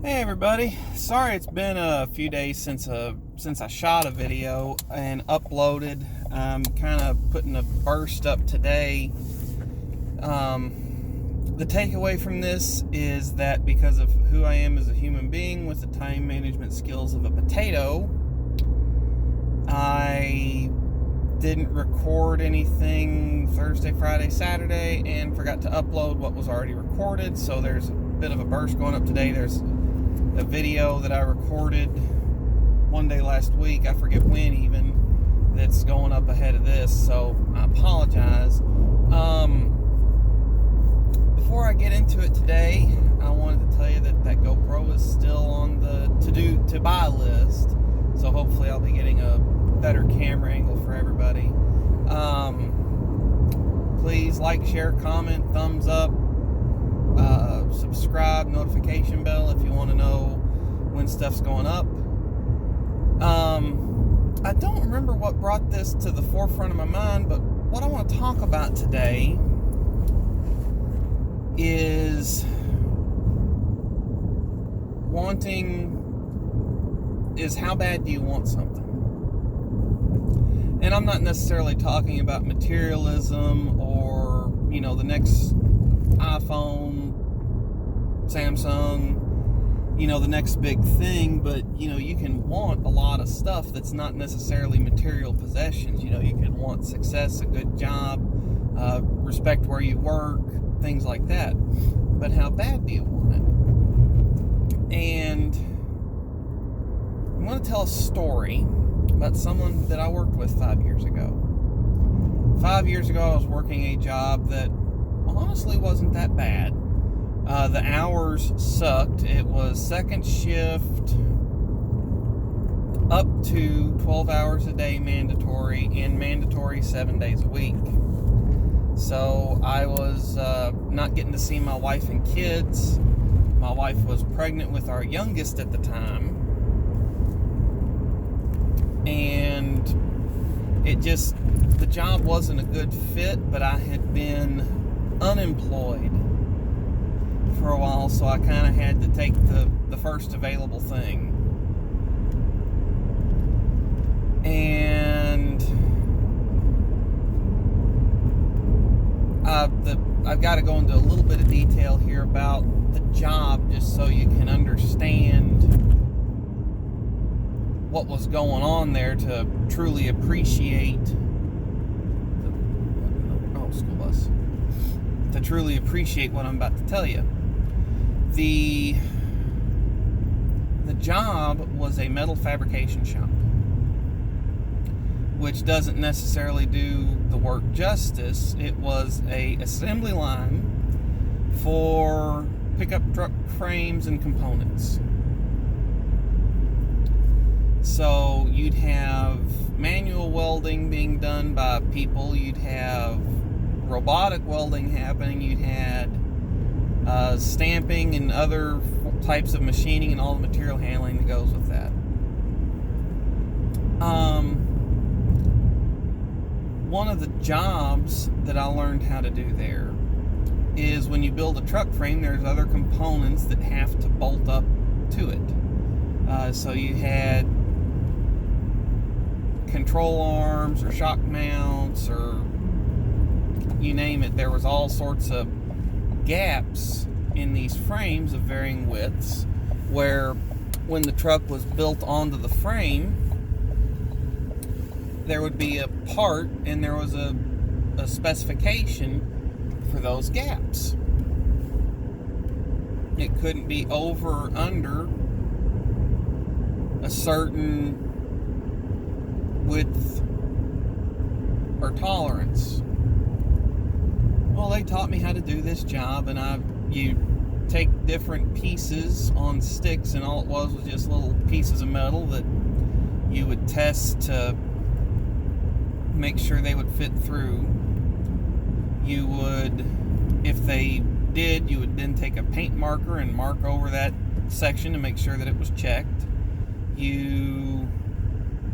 Hey everybody, sorry it's been a few days since I shot a video and uploaded. I'm kind of putting a burst up today. The takeaway from this is that because of who I am as a human being with the time management skills of a potato, I didn't record anything Thursday, Friday, Saturday, and forgot to upload what was already recorded. So there's a bit of a burst going up today. There's a video that I recorded one day last week, I forget when even, that's going up ahead of this, so I apologize. Before I get into it today, I wanted to tell you that GoPro is still on the to buy list, so hopefully I'll be getting a better camera angle for everybody. Please like, share, comment, thumbs up, subscribe, notification bell if you want to know when stuff's going up. I don't remember what brought this to the forefront of my mind, but what I want to talk about today is how bad do you want something? And I'm not necessarily talking about materialism or, the next iPhone, Samsung, the next big thing, but, you can want a lot of stuff that's not necessarily material possessions. You can want success, a good job, respect where you work, things like that. But how bad do you want it? And I'm going to tell a story about someone that I worked with 5 years ago. 5 years ago, I was working a job that honestly wasn't that bad. The hours sucked. It was second shift, up to 12 hours a day mandatory, and mandatory 7 days a week. So I was not getting to see my wife and kids. My wife was pregnant with our youngest at the time. And the job wasn't a good fit, but I had been unemployed for a while, so I kind of had to take the first available thing. And I've got to go into a little bit of detail here about the job, just so you can understand what was going on there to truly appreciate what I'm about to tell you. The job was a metal fabrication shop, which doesn't necessarily do the work justice. It was a assembly line for pickup truck frames and components. So you'd have manual welding being done by people, you'd have robotic welding happening, you'd had stamping and other types of machining and all the material handling that goes with that. One of the jobs that I learned how to do there is when you build a truck frame, there's other components that have to bolt up to it. So you had control arms or shock mounts or you name it. There was all sorts of gaps in these frames of varying widths where when the truck was built onto the frame, there would be a part and there was a specification for those gaps. It couldn't be over or under a certain width or tolerance. Well, they taught me how to do this job, and you take different pieces on sticks, and all it was just little pieces of metal that you would test to make sure they would fit through. You would, if they did, you would then take a paint marker and mark over that section to make sure that it was checked.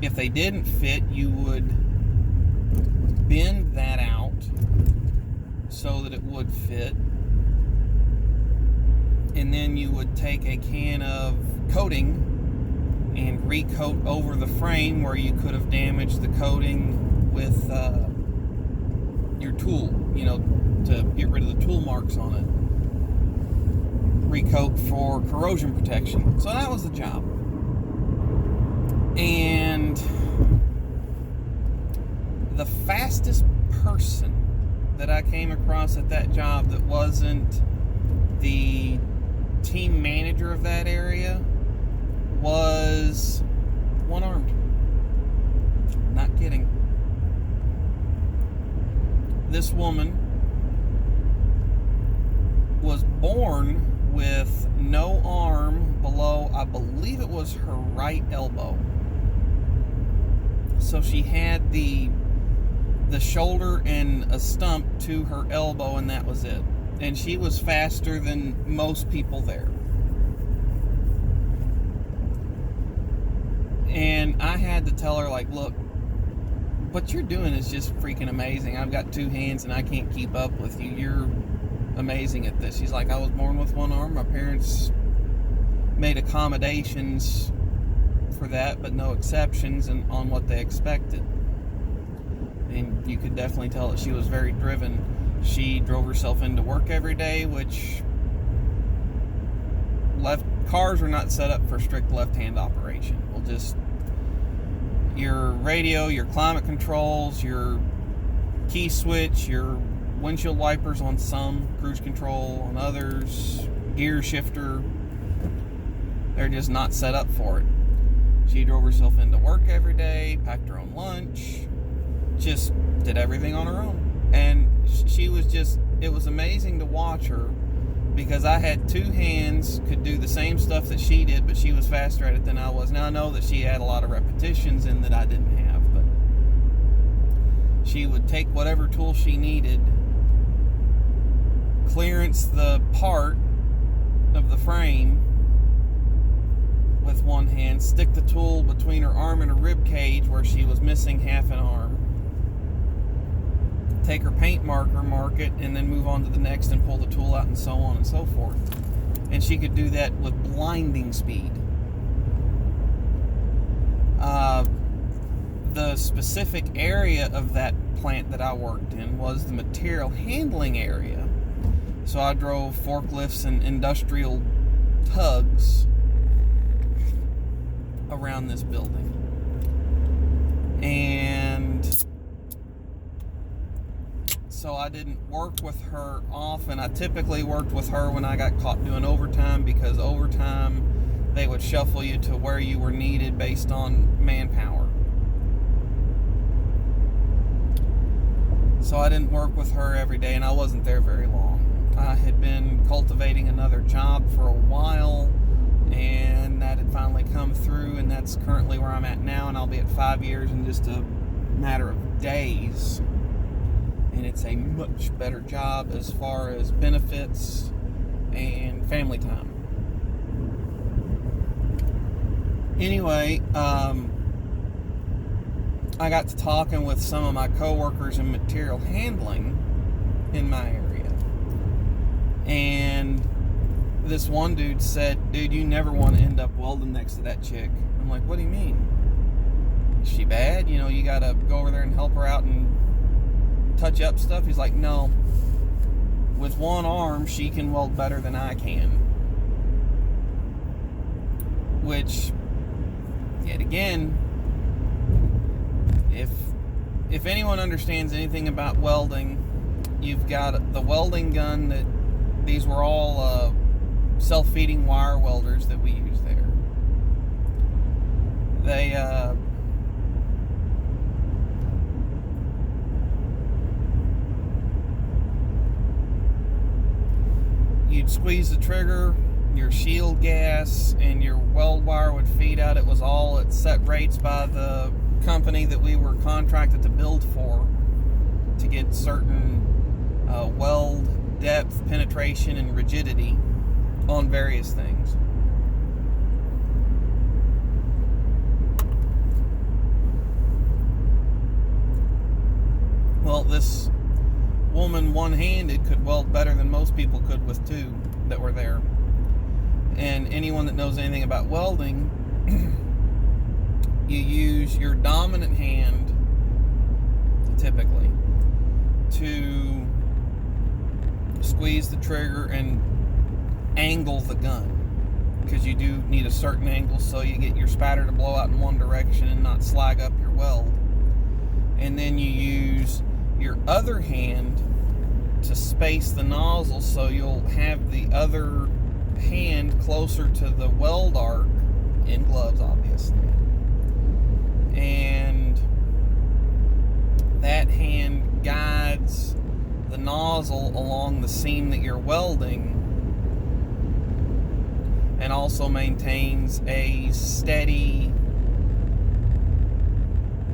If they didn't fit, you would bend that out so that it would fit. and then you would take a can of coating and recoat over the frame where you could have damaged the coating with your tool, to get rid of the tool marks on it. Recoat for corrosion protection. So that was the job. And the fastest person that I came across at that job that wasn't the team manager of that area was one-armed. Not kidding. This woman was born with no arm below, I believe it was her right elbow. So she had the shoulder and a stump to her elbow, and that was it. And she was faster than most people there. And I had to tell her, like, look, what you're doing is just freaking amazing. I've got two hands and I can't keep up with you. You're amazing at this. She's like, I was born with one arm. My parents made accommodations for that, but no exceptions on what they expected. And you could definitely tell that she was very driven. She drove herself into work every day, which cars are not set up for strict left-hand operation. Well, just your radio, your climate controls, your key switch, your windshield wipers on some, cruise control on others, gear shifter, they're just not set up for it. She drove herself into work every day, packed her own lunch, just did everything on her own. And she was just, it was amazing to watch her, because I had two hands, could do the same stuff that she did, but she was faster at it than I was. Now I know that she had a lot of repetitions in that I didn't have, but she would take whatever tool she needed, clearance the part of the frame with one hand, stick the tool between her arm and her rib cage where she was missing half an arm, take her paint marker, mark it, and then move on to the next and pull the tool out, and so on and so forth. And she could do that with blinding speed. The specific area of that plant that I worked in was the material handling area. So I drove forklifts and industrial tugs around this building. And so I didn't work with her often. I typically worked with her when I got caught doing overtime, because overtime, they would shuffle you to where you were needed based on manpower. So I didn't work with her every day, and I wasn't there very long. I had been cultivating another job for a while, and that had finally come through, and that's currently where I'm at now, and I'll be at 5 years in just a matter of days. And it's a much better job as far as benefits and family time. Anyway, I got to talking with some of my coworkers in material handling in my area. And this one dude said, dude, you never want to end up welding next to that chick. I'm like, what do you mean? Is she bad? You got to go over there and help her out and touch up stuff? He's like, no. With one arm, she can weld better than I can. Which, yet again, if anyone understands anything about welding, you've got the welding gun that these were all self-feeding wire welders that we use there. You'd squeeze the trigger, your shield gas and your weld wire would feed out. It was all at set rates by the company that we were contracted to build for, to get certain weld depth, penetration, and rigidity on various things. Well, this woman one-handed could weld better than most people could with two that were there. And anyone that knows anything about welding, you use your dominant hand, typically, to squeeze the trigger and angle the gun, because you do need a certain angle so you get your spatter to blow out in one direction and not slag up your weld. And then you use your other hand to space the nozzle so you'll have the other hand closer to the weld arc, in gloves obviously, and that hand guides the nozzle along the seam that you're welding, and also maintains a steady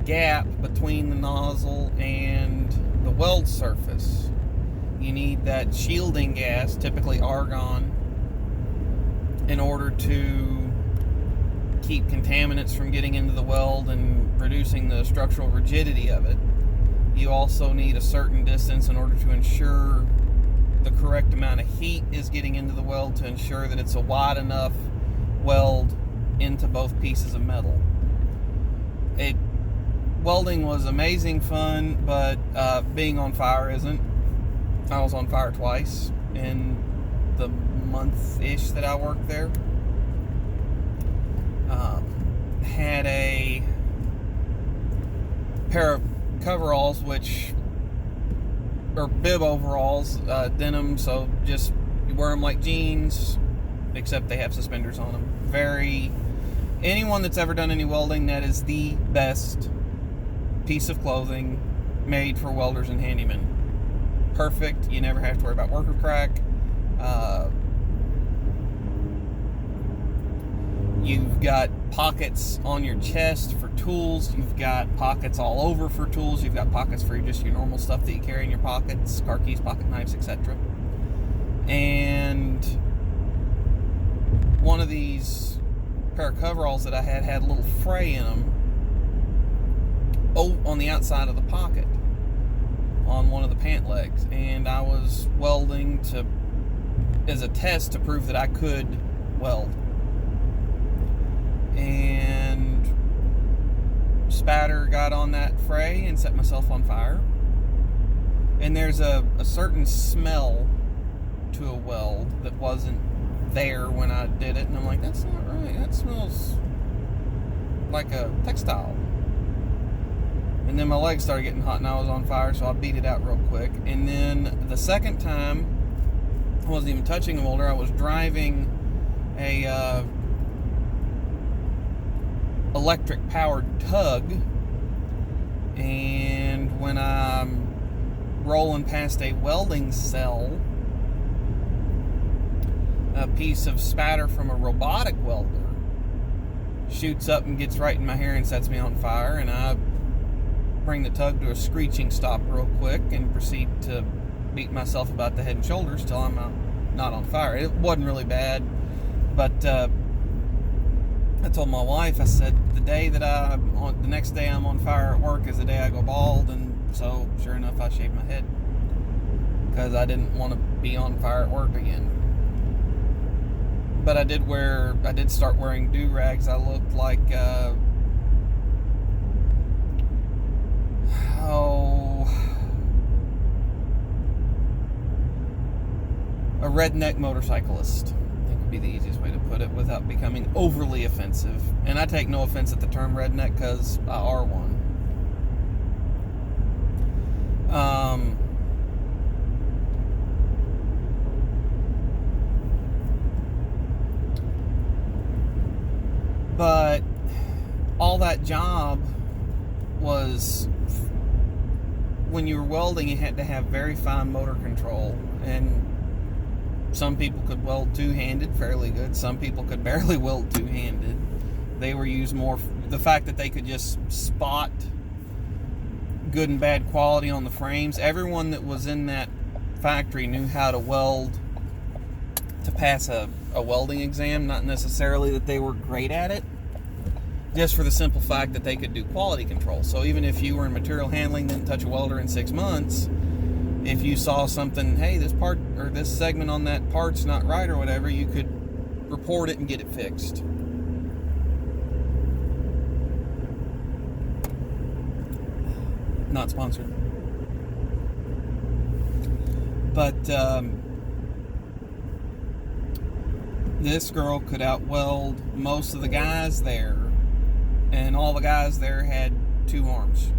gap between the nozzle and the weld surface. You need that shielding gas, typically argon, in order to keep contaminants from getting into the weld and reducing the structural rigidity of it. You also need a certain distance in order to ensure the correct amount of heat is getting into the weld, to ensure that it's a wide enough weld into both pieces of metal. Welding was amazing fun, but being on fire isn't. I was on fire twice in the month-ish that I worked there. Had a pair of coveralls, which are bib overalls, denim, so just you wear them like jeans, except they have suspenders on them. Anyone that's ever done any welding, that is the best piece of clothing made for welders and handymen. Perfect. You never have to worry about worker crack. You've got pockets on your chest for tools. You've got pockets all over for tools. You've got pockets for just your normal stuff that you carry in your pockets, car keys, pocket knives, etc. And one of these pair of coveralls that I had a little fray in them on the outside of the pocket on one of the pant legs, and I was welding as a test to prove that I could weld, and spatter got on that fray and set myself on fire. And there's a certain smell to a weld that wasn't there when I did it, and I'm like, that's not right, that smells like a textile. And then my legs started getting hot and I was on fire, so I beat it out real quick. And then the second time, I wasn't even touching a welder. I was driving a electric powered tug, and when I'm rolling past a welding cell, a piece of spatter from a robotic welder shoots up and gets right in my hair and sets me on fire, and I bring the tug to a screeching stop real quick and proceed to beat myself about the head and shoulders till I'm not on fire. It wasn't really bad, but I told my wife, I said, the next day I'm on fire at work is the day I go bald. And so sure enough, I shaved my head because I didn't want to be on fire at work again. But I did start wearing do-rags. I looked like a redneck motorcyclist, I think would be the easiest way to put it without becoming overly offensive. And I take no offense at the term redneck because I are one. But all that job was, when you were welding, you had to have very fine motor control, and some people could weld two-handed fairly good. Some people could barely weld two-handed. They were used more the fact that they could just spot good and bad quality on the frames. Everyone that was in that factory knew how to weld to pass a welding exam, not necessarily that they were great at it, just for the simple fact that they could do quality control. So even if you were in material handling, didn't touch a welder in 6 months, if you saw something, hey, this part or this segment on that part's not right or whatever, you could report it and get it fixed. Not sponsored. But this girl could outweld most of the guys there, and all the guys there had 2 arms.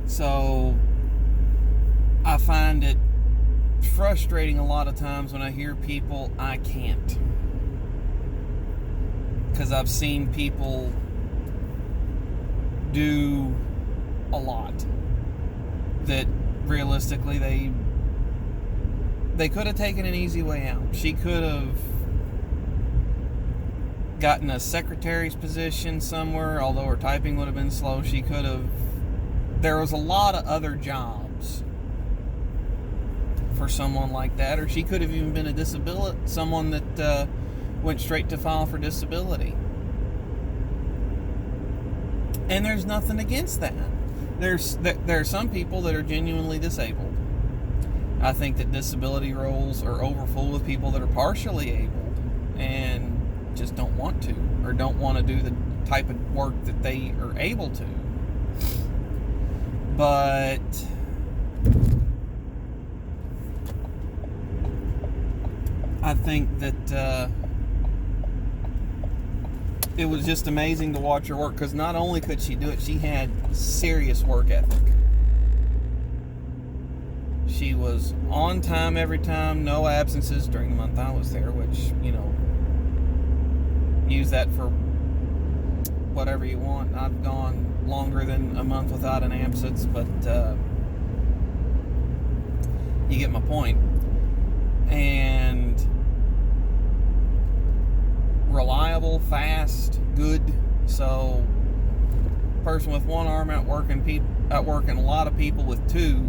So I find it frustrating a lot of times when I hear people, I can't. Because I've seen people do a lot that realistically they could have taken an easy way out. She could have gotten a secretary's position somewhere, although her typing would have been slow. She could have. There was a lot of other jobs for someone like that, or she could have even been someone that went straight to file for disability. And there's nothing against that. There are some people that are genuinely disabled. I think that disability roles are overfull with people that are partially able and just don't want to, or don't want to do the type of work that they are able to. But I think that it was just amazing to watch her work, because not only could she do it, she had serious work ethic. She was on time every time, no absences during the month I was there, which, use that for whatever you want. I've gone longer than a month without an absence, but you get my point. And reliable, fast, good. So, person with 1 arm outworking a lot of people with 2,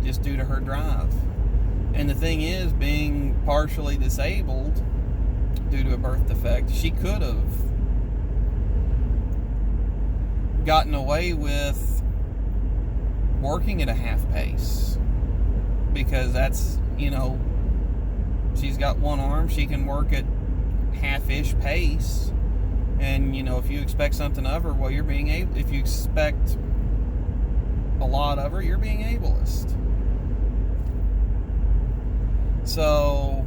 just due to her drive. And the thing is, being partially disabled due to a birth defect, she could have gotten away with working at a half pace, because that's, she's got 1 arm, she can work at half-ish pace, and if you expect something of her, well, if you expect a lot of her, you're being ableist. So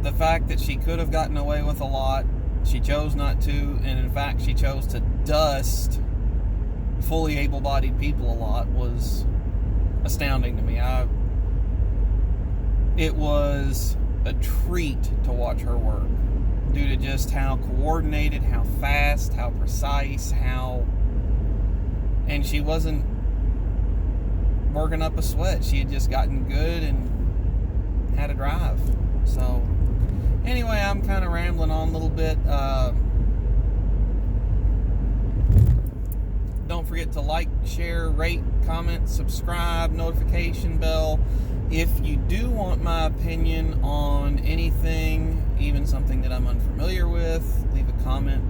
the fact that she could have gotten away with a lot, she chose not to, and in fact she chose to dust fully able-bodied people a lot, was astounding to me. It was a treat to watch her work, due to just how coordinated, how fast, how precise, and she wasn't working up a sweat. She had just gotten good and had a drive. So anyway, I'm kind of rambling on a little bit. Don't forget to like, share, rate, comment, subscribe, notification bell. If you do want my opinion on anything, even something that I'm unfamiliar with, leave a comment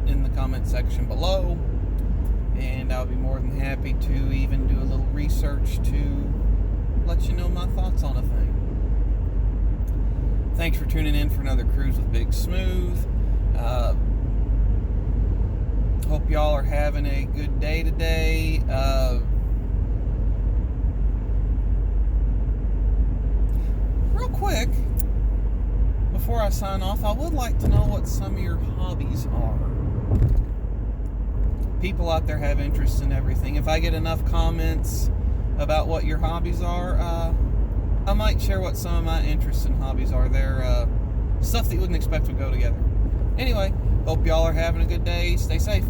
in the comment section below, and I'll be more than happy to even do a little research to let you know my thoughts on a thing. Thanks for tuning in for another Cruise with Big Smooth. Hope y'all are having a good day today. Real quick, before I sign off, I would like to know what some of your hobbies are. People out there have interests in everything. If I get enough comments about what your hobbies are, I might share what some of my interests and hobbies are. They're stuff that you wouldn't expect would go together. Anyway, hope y'all are having a good day. Stay safe.